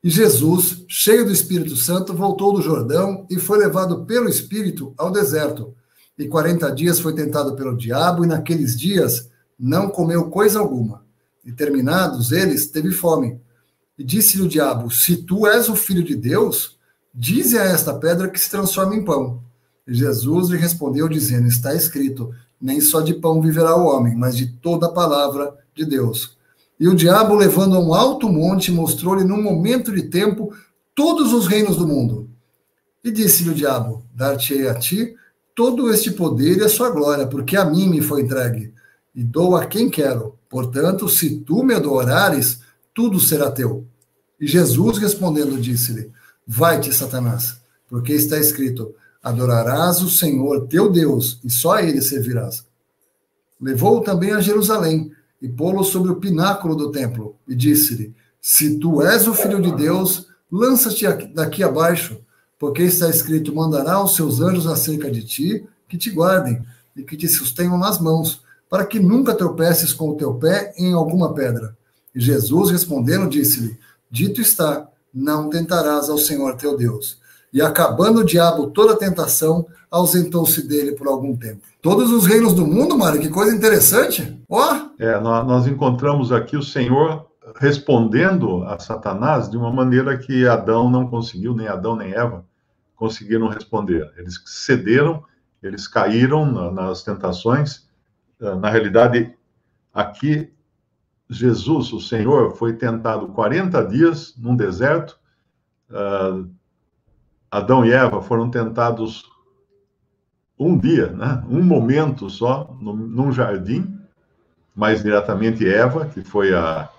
E Jesus, cheio do Espírito Santo, voltou do Jordão e foi levado pelo Espírito ao deserto. E 40 dias foi tentado pelo diabo, e naqueles dias não comeu coisa alguma. E terminados eles, teve fome. E disse-lhe o diabo: se tu és o Filho de Deus, dize a esta pedra que se transforme em pão. E Jesus lhe respondeu, dizendo: está escrito, nem só de pão viverá o homem, mas de toda a palavra de Deus. E o diabo, levando a um alto monte, mostrou-lhe num momento de tempo todos os reinos do mundo. E disse-lhe o diabo: dar-te-ei a ti todo este poder e a sua glória, porque a mim me foi entregue, e dou a quem quero. Portanto, se tu me adorares, tudo será teu. E Jesus, respondendo, disse-lhe: vai-te, Satanás, porque está escrito: adorarás o Senhor teu Deus, e só a ele servirás. Levou-o também a Jerusalém, e pô-lo sobre o pináculo do templo, e disse-lhe: se tu és o Filho de Deus, lança-te daqui abaixo, porque está escrito: mandará os seus anjos acerca de ti, que te guardem, e que te sustenham nas mãos, para que nunca tropeces com o teu pé em alguma pedra. E Jesus, respondendo, disse-lhe: dito está, não tentarás ao Senhor teu Deus. E acabando o diabo toda a tentação, ausentou-se dele por algum tempo. Todos os reinos do mundo, Mário, que coisa interessante. Ó! Nós encontramos aqui o Senhor respondendo a Satanás de uma maneira que Adão não conseguiu, nem Adão nem Eva conseguiram responder. Eles cederam, eles caíram nas tentações. Na realidade, aqui, Jesus, o Senhor, foi tentado 40 dias num deserto. Adão e Eva foram tentados um dia, né? Um momento só, num jardim, mais diretamente Eva, que foi a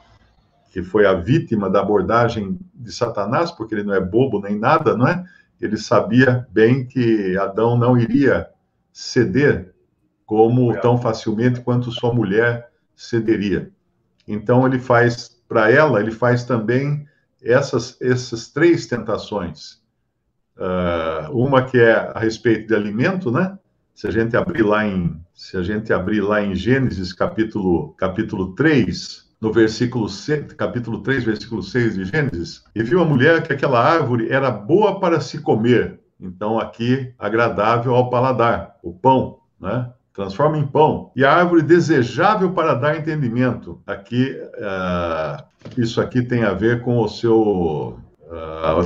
vítima da abordagem de Satanás, porque ele não é bobo nem nada, não é? Ele sabia bem que Adão não iria ceder tão facilmente quanto sua mulher cederia. Então, ele faz também essas três tentações. Uma que é a respeito de alimento, né? Se a gente abrir lá em Gênesis, capítulo 3, no versículo 6, capítulo 3, versículo 6 de Gênesis, e viu a mulher que aquela árvore era boa para se comer. Então, aqui, agradável ao paladar, o pão, né? Transforma em pão. E a árvore desejável para dar entendimento. Aqui, isso aqui tem a ver com a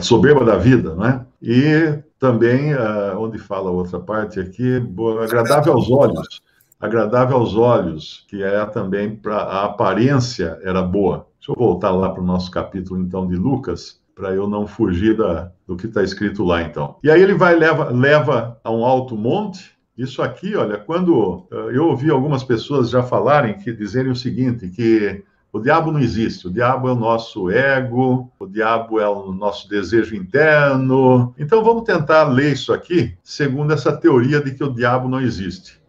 soberba da vida, né? E também, onde fala a outra parte aqui, agradável aos olhos. Agradável aos olhos, que é também para a aparência era boa. Deixa eu voltar lá para o nosso capítulo, então, de Lucas, para eu não fugir do que está escrito lá, então. E aí ele leva a um alto monte. Isso aqui, olha, quando eu ouvi algumas pessoas já dizerem o seguinte, que o diabo não existe, o diabo é o nosso ego, o diabo é o nosso desejo interno. Então vamos tentar ler isso aqui, segundo essa teoria de que o diabo não existe.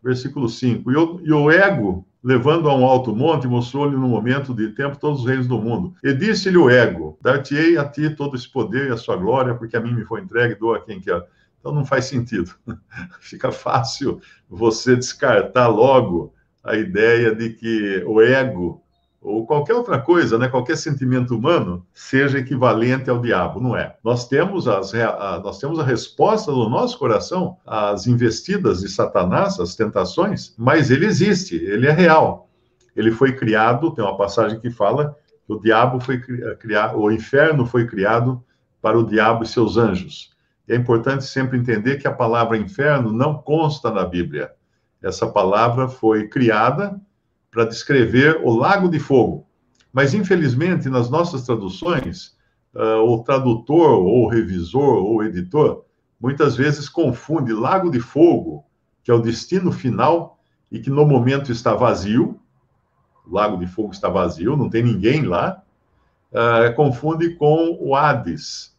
Versículo 5, e o ego, levando a um alto monte, mostrou-lhe no momento de tempo todos os reinos do mundo. E disse-lhe o ego: dar-te-ei a ti todo esse poder e a sua glória, porque a mim me foi entregue, dou a quem quer. Então não faz sentido. Fica fácil você descartar logo a ideia de que o ego, ou qualquer outra coisa, né, qualquer sentimento humano, seja equivalente ao diabo. Não é. Nós temos a resposta do nosso coração às investidas de Satanás, às tentações, mas ele existe, ele é real. Ele foi criado, tem uma passagem que fala que o diabo foi criado, o inferno foi criado para o diabo e seus anjos. É importante sempre entender que a palavra inferno não consta na Bíblia. Essa palavra foi criada para descrever o lago de fogo. Mas, infelizmente, nas nossas traduções, o tradutor, ou o revisor, ou o editor, muitas vezes confunde lago de fogo, que é o destino final, e que no momento está vazio. O lago de fogo está vazio, não tem ninguém lá. Confunde com o Hades,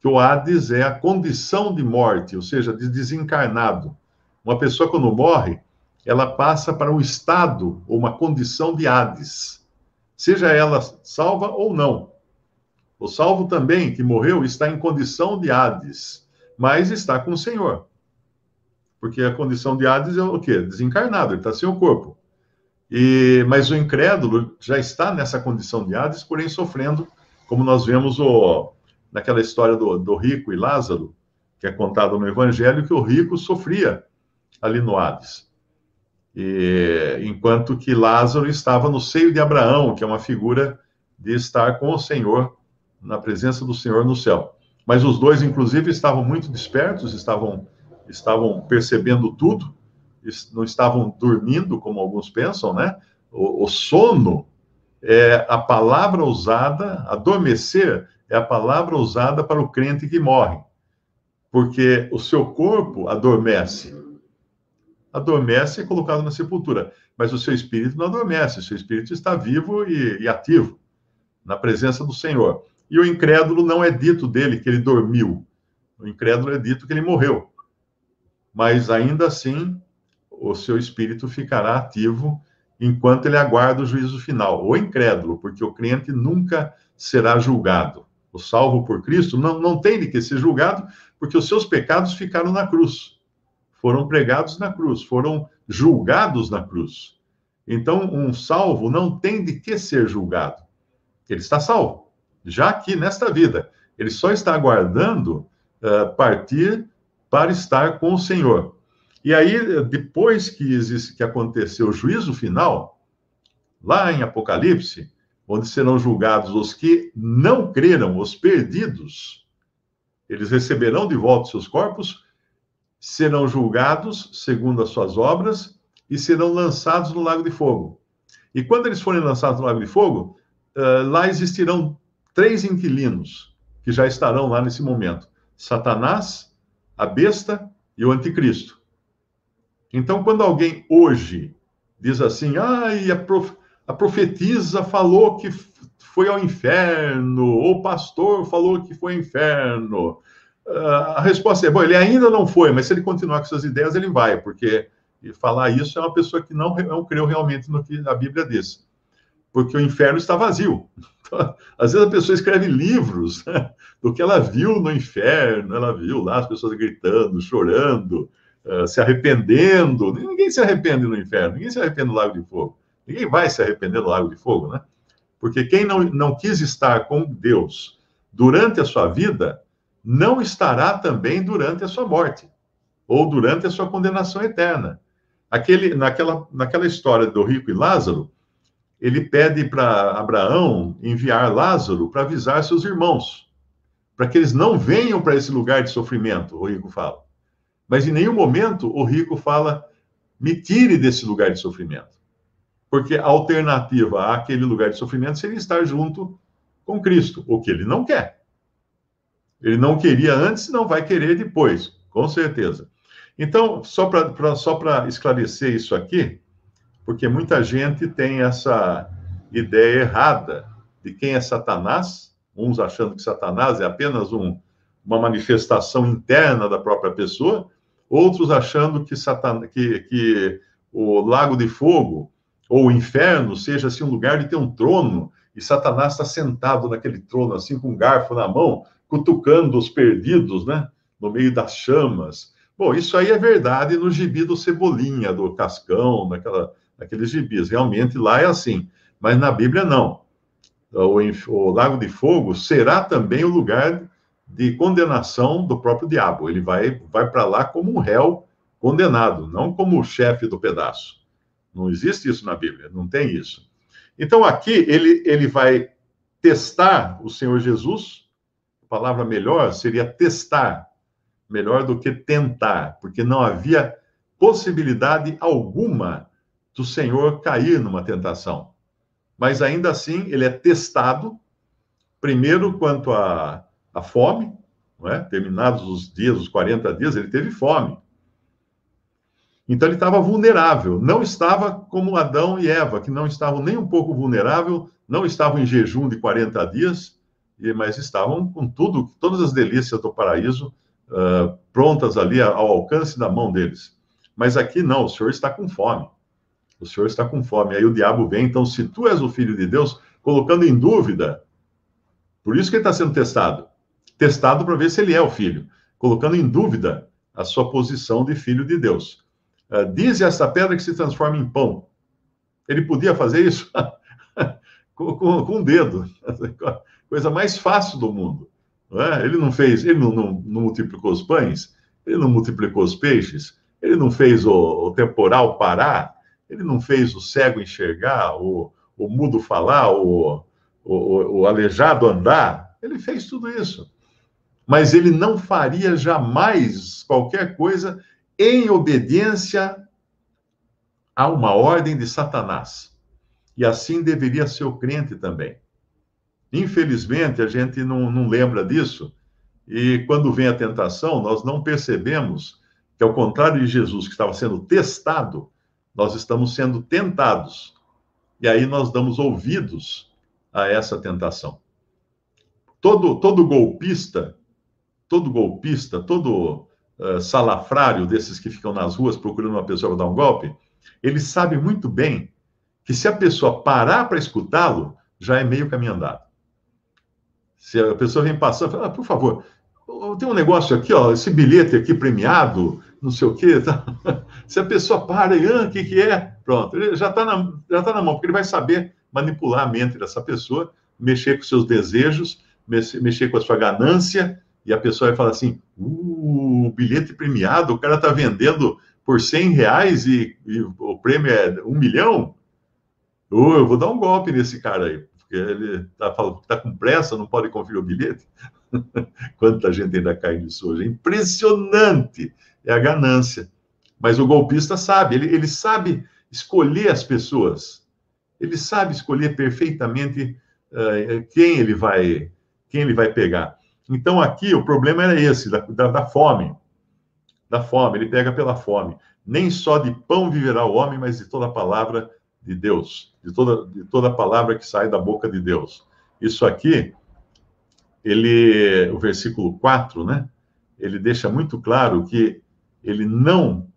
que o Hades é a condição de morte, ou seja, de desencarnado. Uma pessoa, quando morre, ela passa para um estado ou uma condição de Hades, seja ela salva ou não. O salvo também, que morreu, está em condição de Hades, mas está com o Senhor. Porque a condição de Hades é o quê? Desencarnado, ele está sem o corpo. Mas o incrédulo já está nessa condição de Hades, porém sofrendo como nós vemos naquela história do rico e Lázaro, que é contado no Evangelho, que o rico sofria ali no Hades. Enquanto que Lázaro estava no seio de Abraão, que é uma figura de estar com o Senhor, na presença do Senhor no céu. Mas os dois, inclusive, estavam muito despertos, estavam percebendo tudo, não estavam dormindo, como alguns pensam, né? O sono é a palavra usada, adormecer é a palavra usada para o crente que morre, porque o seu corpo adormece colocado na sepultura, mas o seu espírito não adormece, o seu espírito está vivo e ativo, na presença do Senhor. E o incrédulo não é dito dele que ele dormiu, o incrédulo é dito que ele morreu, mas ainda assim o seu espírito ficará ativo enquanto ele aguarda o juízo final. O incrédulo, porque o crente nunca será julgado. O salvo por Cristo não tem de que ser julgado, porque os seus pecados ficaram na cruz. Foram pregados na cruz, foram julgados na cruz. Então, um salvo não tem de que ser julgado. Ele está salvo, já aqui nesta vida. Ele só está aguardando partir para estar com o Senhor. E aí, depois que aconteceu o juízo final, lá em Apocalipse, onde serão julgados os que não creram, os perdidos, eles receberão de volta seus corpos, serão julgados segundo as suas obras e serão lançados no lago de fogo. E quando eles forem lançados no lago de fogo, lá existirão 3 inquilinos que já estarão lá nesse momento: Satanás, a besta e o anticristo. Então, quando alguém hoje diz assim, a profetisa falou que foi ao inferno, ou o pastor falou que foi ao inferno, a resposta é, bom, ele ainda não foi, mas se ele continuar com essas ideias, ele vai, porque falar isso é uma pessoa que não creu realmente no que a Bíblia diz, porque o inferno está vazio. Então, às vezes a pessoa escreve livros, né, do que ela viu no inferno, ela viu lá as pessoas gritando, chorando, se arrependendo. Ninguém se arrepende no inferno, ninguém se arrepende no lago de fogo. Ninguém vai se arrepender no lago de fogo, né? Porque quem não quis estar com Deus durante a sua vida, não estará também durante a sua morte, ou durante a sua condenação eterna. Naquela história do rico e Lázaro, ele pede para Abraão enviar Lázaro para avisar seus irmãos, para que eles não venham para esse lugar de sofrimento, o rico fala. Mas em nenhum momento o rico fala, me tire desse lugar de sofrimento. Porque a alternativa àquele lugar de sofrimento seria estar junto com Cristo, o que ele não quer. Ele não queria antes, não vai querer depois, com certeza. Então, só para esclarecer isso aqui, porque muita gente tem essa ideia errada de quem é Satanás, uns achando que Satanás é apenas uma manifestação interna da própria pessoa, outros achando que o lago de fogo ou o inferno seja assim um lugar de ter um trono e Satanás está sentado naquele trono assim com um garfo na mão, cutucando os perdidos, né, no meio das chamas. Bom, isso aí é verdade no gibi do Cebolinha, do Cascão, naqueles gibis. Realmente lá é assim, mas na Bíblia não. O lago de fogo será também o lugar de condenação do próprio diabo. Ele vai para lá como um réu condenado, não como o chefe do pedaço. Não existe isso na Bíblia, não tem isso. Então aqui ele vai testar o Senhor Jesus. A palavra melhor seria testar, melhor do que tentar, porque não havia possibilidade alguma do Senhor cair numa tentação. Mas ainda assim ele é testado, primeiro quanto à fome, não é? Terminados os dias, os 40 dias, ele teve fome. Então ele estava vulnerável, não estava como Adão e Eva, que não estavam nem um pouco vulnerável, não estavam em jejum de 40 dias, mas estavam com todas as delícias do paraíso prontas ali ao alcance da mão deles. Mas aqui não, o Senhor está com fome. O Senhor está com fome. Aí o diabo vem, então, se tu és o Filho de Deus, colocando em dúvida, por isso que ele está sendo testado para ver se ele é o Filho, colocando em dúvida a sua posição de Filho de Deus. Dize essa pedra que se transforma em pão. Ele podia fazer isso com o dedo, coisa mais fácil do mundo. Não é? Ele não fez, ele não multiplicou os pães, ele não multiplicou os peixes, ele não fez o temporal parar, ele não fez o cego enxergar, o mudo falar, o aleijado andar. Ele fez tudo isso. Mas ele não faria jamais qualquer coisa em obediência a uma ordem de Satanás. E assim deveria ser o crente também. Infelizmente, a gente não lembra disso, e quando vem a tentação, nós não percebemos que, ao contrário de Jesus, que estava sendo testado, nós estamos sendo tentados. E aí nós damos ouvidos a essa tentação. Todo golpista, todo salafrário desses que ficam nas ruas procurando uma pessoa para dar um golpe, ele sabe muito bem que se a pessoa parar para escutá-lo, já é meio caminho andado. Se a pessoa vem passando, fala, por favor, tem um negócio aqui, ó, esse bilhete aqui premiado, não sei o quê. Tá? Se a pessoa para e, o que é? Pronto, ele já está na mão, porque ele vai saber manipular a mente dessa pessoa, mexer com seus desejos, mexer com a sua ganância, e a pessoa vai falar assim, bilhete premiado, o cara está vendendo por R$100 e o prêmio é 1 milhão? Eu vou dar um golpe nesse cara aí, porque ele está falando que está com pressa, não pode conferir o bilhete. Quanta gente ainda cai nisso hoje. É impressionante. É a ganância. Mas o golpista sabe, ele sabe escolher as pessoas. Ele sabe escolher perfeitamente quem ele vai pegar. Então, aqui, o problema era esse, da fome. Da fome, ele pega pela fome. Nem só de pão viverá o homem, mas de toda a palavra de Deus, de toda a palavra que sai da boca de Deus. Isso aqui, o versículo 4, né? Ele deixa muito claro que ele não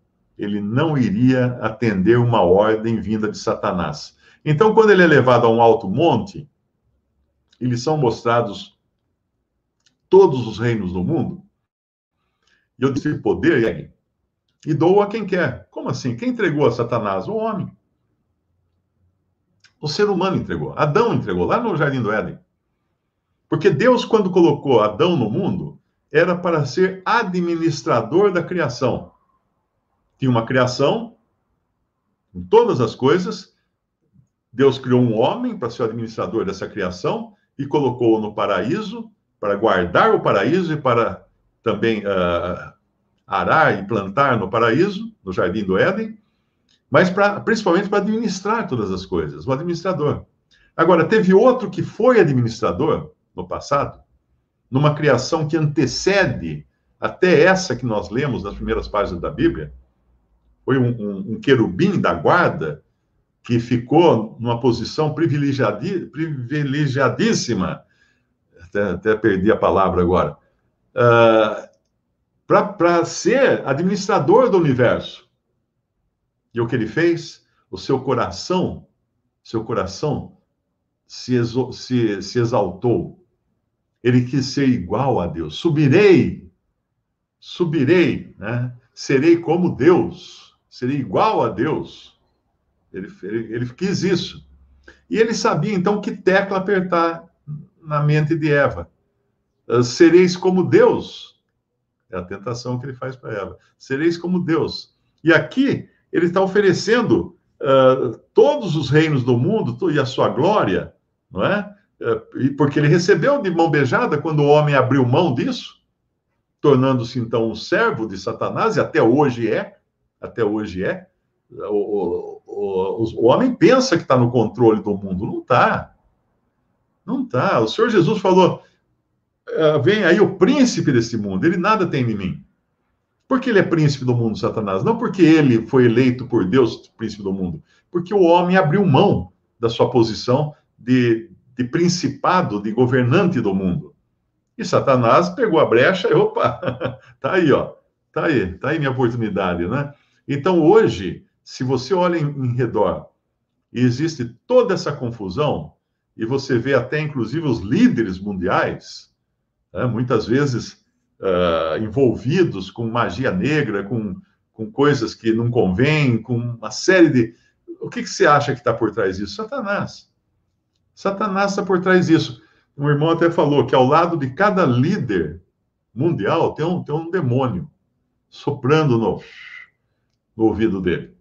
iria atender uma ordem vinda de Satanás. Então, quando ele é levado a um alto monte, eles são mostrados todos os reinos do mundo, e eu disse poder, e dou a quem quer. Como assim? Quem entregou a Satanás? O homem. O ser humano entregou. Adão entregou, lá no Jardim do Éden. Porque Deus, quando colocou Adão no mundo, era para ser administrador da criação. Tinha uma criação, com todas as coisas. Deus criou um homem para ser o administrador dessa criação e colocou-o no paraíso, para guardar o paraíso e para também arar e plantar no paraíso, no Jardim do Éden, mas principalmente para administrar todas as coisas, o administrador. Agora, teve outro que foi administrador no passado, numa criação que antecede até essa que nós lemos nas primeiras páginas da Bíblia. Foi um querubim da guarda que ficou numa posição privilegiadíssima, até perdi a palavra agora, para ser administrador do universo. E o que ele fez? O seu coração se exaltou. Ele quis ser igual a Deus. Subirei, né? Serei como Deus, serei igual a Deus. Ele quis isso. E ele sabia, então, que tecla apertar na mente de Eva. Sereis como Deus. É a tentação que ele faz para Eva. Sereis como Deus. E aqui, ele está oferecendo todos os reinos do mundo e a sua glória, não é? Porque ele recebeu de mão beijada quando o homem abriu mão disso, tornando-se, então, um servo de Satanás, e até hoje é. O homem pensa que está no controle do mundo. Não está. Não está. O Senhor Jesus falou, vem aí o príncipe desse mundo, ele nada tem em mim. Por que ele é príncipe do mundo, Satanás? Não porque ele foi eleito por Deus, príncipe do mundo, porque o homem abriu mão da sua posição de principado, de governante do mundo. E Satanás pegou a brecha e, opa, tá aí, ó, tá aí minha oportunidade, né? Então, hoje, se você olha em redor e existe toda essa confusão, e você vê até, inclusive, os líderes mundiais, né, muitas vezes envolvidos com magia negra, com coisas que não convêm, com uma série de... O que você acha que está por trás disso? Satanás. Satanás está por trás disso. Um irmão até falou que ao lado de cada líder mundial tem um demônio soprando no ouvido dele.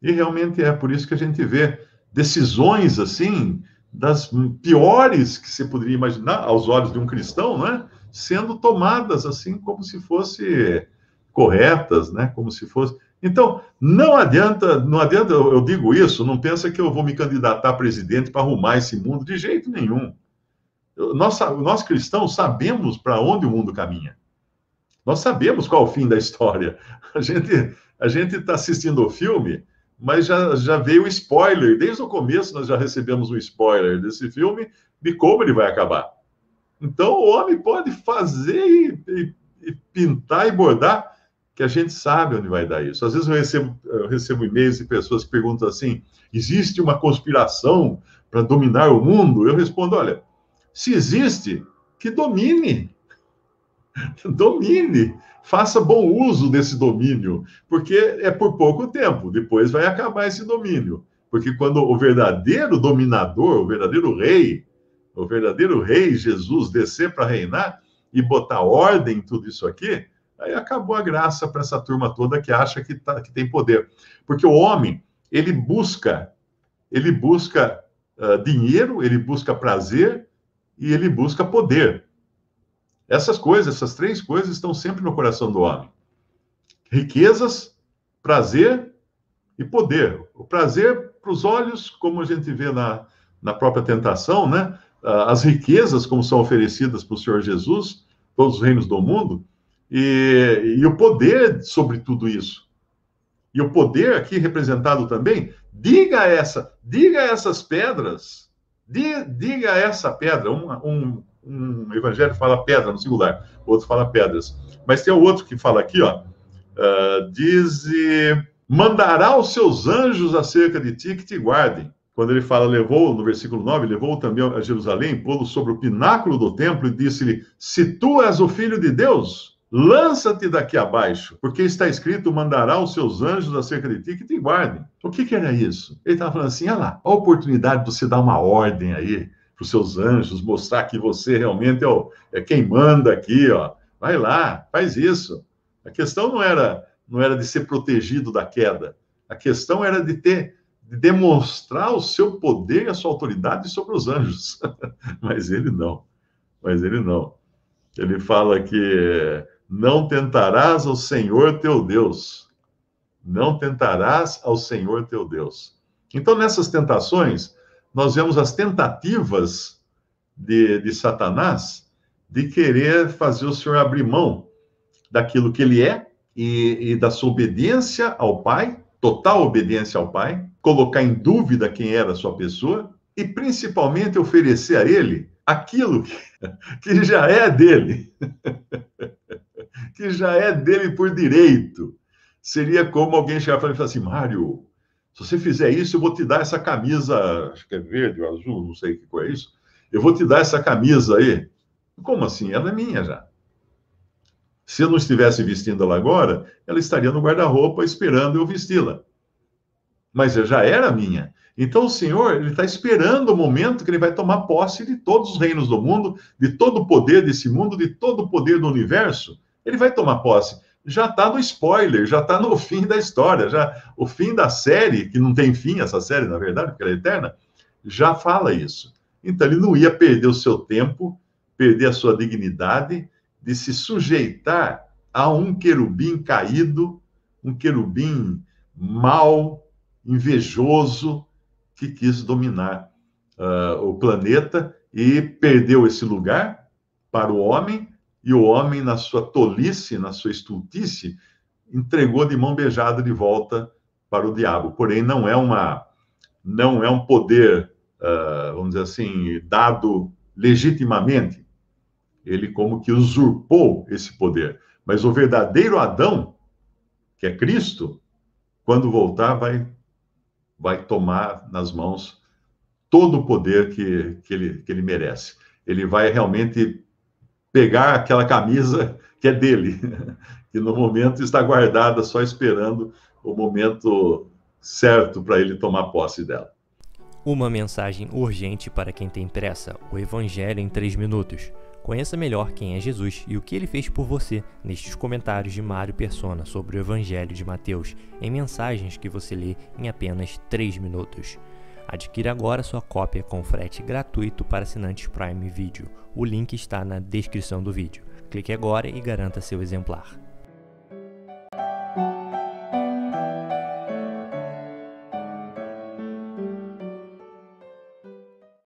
E realmente é por isso que a gente vê decisões assim, das piores que você poderia imaginar aos olhos de um cristão, né? Sendo tomadas assim como se fossem corretas, né? Como se fosse. Então, não adianta, eu digo isso, não pensa que eu vou me candidatar a presidente para arrumar esse mundo de jeito nenhum. Nós cristãos sabemos para onde o mundo caminha. Nós sabemos qual é o fim da história. A gente está assistindo o filme, mas já veio o spoiler. Desde o começo nós já recebemos um spoiler desse filme de como ele vai acabar. Então o homem pode fazer e pintar e bordar, que a gente sabe onde vai dar isso. Às vezes eu recebo e-mails de pessoas que perguntam assim: existe uma conspiração para dominar o mundo? Eu respondo: olha, se existe, que domine. Domine, faça bom uso desse domínio, porque é por pouco tempo, depois vai acabar esse domínio. Porque quando o verdadeiro dominador, o verdadeiro rei Jesus descer para reinar e botar ordem em tudo isso aqui, aí acabou a graça para essa turma toda que acha que tem poder. Porque o homem, ele busca dinheiro, ele busca prazer e ele busca poder. Essas três coisas estão sempre no coração do homem. Riquezas, prazer e poder. O prazer para os olhos, como a gente vê na própria tentação, né? As riquezas, como são oferecidas para o Senhor Jesus, todos os reinos do mundo, e o poder sobre tudo isso. E o poder aqui representado também, diga a essas pedras, diga a essa pedra, um evangelho fala pedra no singular, o outro fala pedras. Mas tem o outro que fala aqui, ó, diz: mandará os seus anjos acerca de ti que te guardem. Quando ele fala, levou, no versículo 9, levou também a Jerusalém, pô-lo sobre o pináculo do templo e disse-lhe: se tu és o filho de Deus, lança-te daqui abaixo, porque está escrito: mandará os seus anjos acerca de ti que te guardem. O que era isso? Ele estava falando assim: olha lá, a oportunidade de você dar uma ordem aí para os seus anjos, mostrar que você realmente é quem manda aqui, ó. Vai lá, faz isso. A questão não era de ser protegido da queda. A questão era de demonstrar o seu poder e a sua autoridade sobre os anjos. Mas ele não. Ele fala que não tentarás ao Senhor teu Deus. Não tentarás ao Senhor teu Deus. Então, nessas tentações, nós vemos as tentativas de Satanás de querer fazer o Senhor abrir mão daquilo que ele é e da sua obediência ao Pai, total obediência ao Pai, colocar em dúvida quem era a sua pessoa e, principalmente, oferecer a ele aquilo que já é dele, que já é dele por direito. Seria como alguém chegar para mim e falar assim: Mário, se você fizer isso, eu vou te dar essa camisa, acho que é verde ou azul, não sei que cor é isso, eu vou te dar essa camisa aí. Como assim? Ela é minha já. Se eu não estivesse vestindo ela agora, ela estaria no guarda-roupa esperando eu vesti-la. Mas já era minha. Então o Senhor, ele está esperando o momento que ele vai tomar posse de todos os reinos do mundo, de todo o poder desse mundo, de todo o poder do universo. Ele vai tomar posse. Já está no spoiler, já está no fim da história, já o fim da série, que não tem fim essa série, na verdade, porque ela é eterna, já fala isso. Então ele não ia perder o seu tempo, perder a sua dignidade de se sujeitar a um querubim caído, um querubim mau, invejoso, que quis dominar o planeta e perdeu esse lugar para o homem. E o homem, na sua tolice, na sua estultice, entregou de mão beijada de volta para o diabo. Porém, não é um poder, vamos dizer assim, dado legitimamente. Ele como que usurpou esse poder. Mas o verdadeiro Adão, que é Cristo, quando voltar, vai tomar nas mãos todo o poder que ele merece. Ele vai realmente pegar aquela camisa que é dele, que no momento está guardada, só esperando o momento certo para ele tomar posse dela. Uma mensagem urgente para quem tem pressa, o Evangelho em 3 minutos. Conheça melhor quem é Jesus e o que ele fez por você nestes comentários de Mário Persona sobre o Evangelho de Mateus, em mensagens que você lê em apenas 3 minutos. Adquira agora sua cópia com frete gratuito para assinantes Prime Video. O link está na descrição do vídeo. Clique agora e garanta seu exemplar.